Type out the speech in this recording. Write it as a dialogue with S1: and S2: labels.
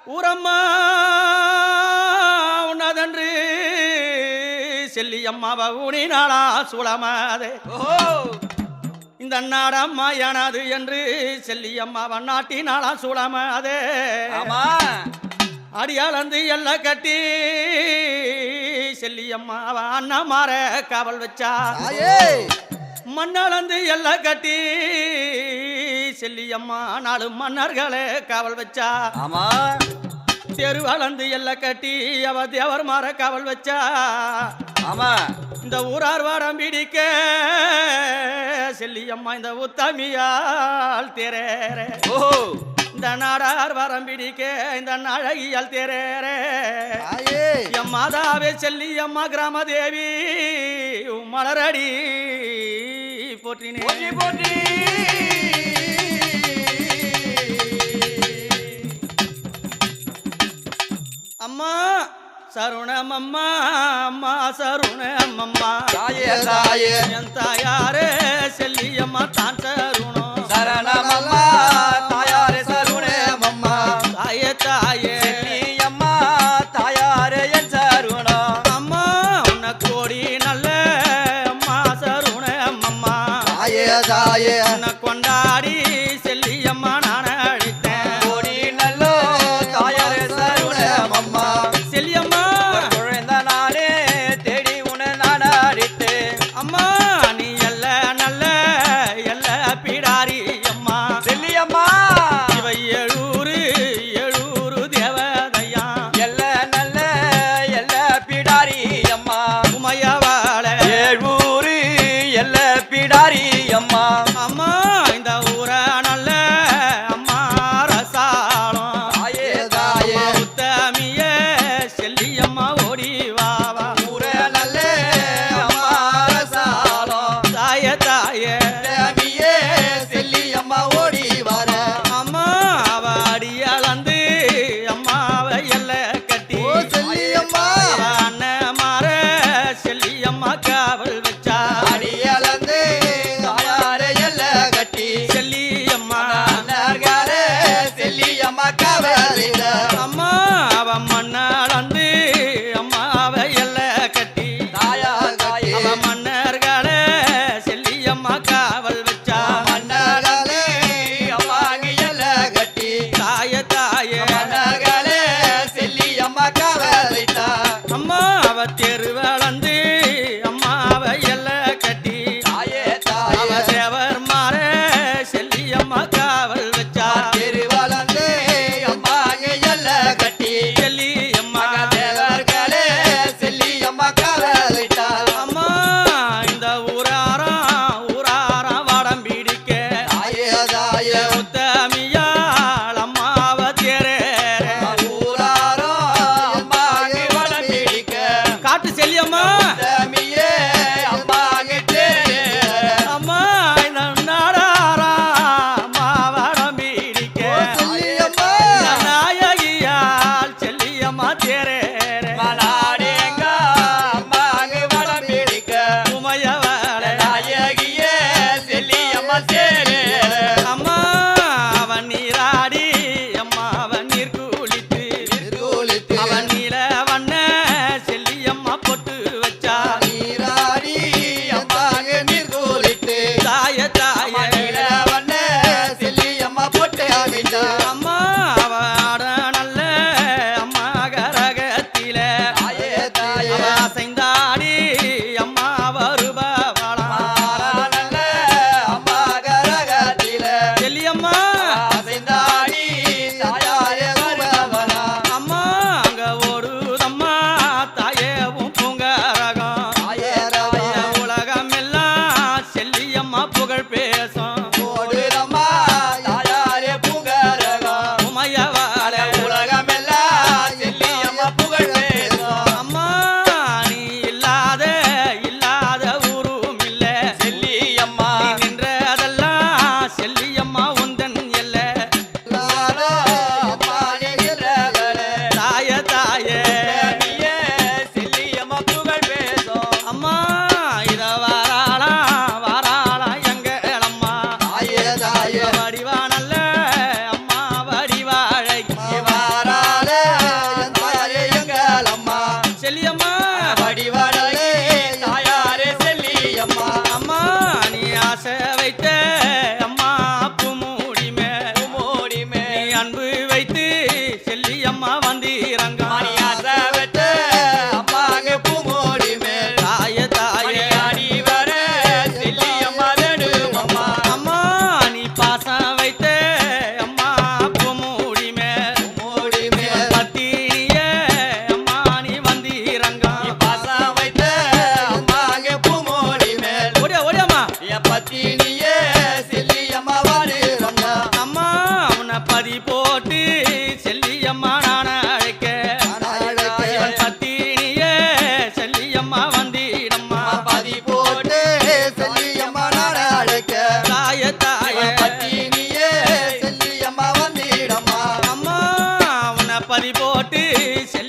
S1: ஊரம்மா உன்னதன்று செல்லியம்மாவ ஊனினாளா சூளமாதே இந்த நாடம்மா எனது என்று செல்லியம்மாவ நாட்டினாளா சூளமாதே அடியாளந்து எல்லாம் கட்டி செல்லியம்மாவ அண்ணா மாற காவல் வச்சா மண்ணாளந்து எல்லாம் கட்டி செல்லியம்மா நாலு மன்னர்களே காவல் வச்சா தெரு வளர்ந்து எல்லாம் கட்டி அவ தேவர் மாற காவல் வச்சா இந்த ஊரார் வாரம் பிடிக்க செல்லியம்மா இந்த உத்தமியால் தேரேரே இந்த நாடார் வாரம் பிடிக்க இந்த நாழகியால் தேரேரே எம் மாதாவே செல்லியம்மா கிராம தேவி மலரடி போற்றினே போற்றி அம்மா சருணம் அம்மா அம்மா சருணம் அம்மா என் தாயாரே செல்லியம்மா தான் சருணம்
S2: சரணம் அம்மா தாயாரே சருணம் அம்மா
S1: தாயே தாயே
S2: செல்லியம்மா தாயாரே என் சருணம்
S1: அம்மா உன்ன கோடி நல்ல அம்மா சருணம் அம்மா
S2: தாயே
S1: உன்னை கொண்டாடி செல்லியம்மா நான் அழைத்தேன்
S2: கோடி நல்லோ தாயாரே சருணம் அம்மா
S1: செல்லியம்மா
S2: குழந்த நானே தேடி உன நான் அடித்தேன்
S1: அம்மா நீ நல்ல நல்ல எல்ல பிடாரி அம்மா
S2: செல்லியம்மா
S1: பதி போட்டு செல்ல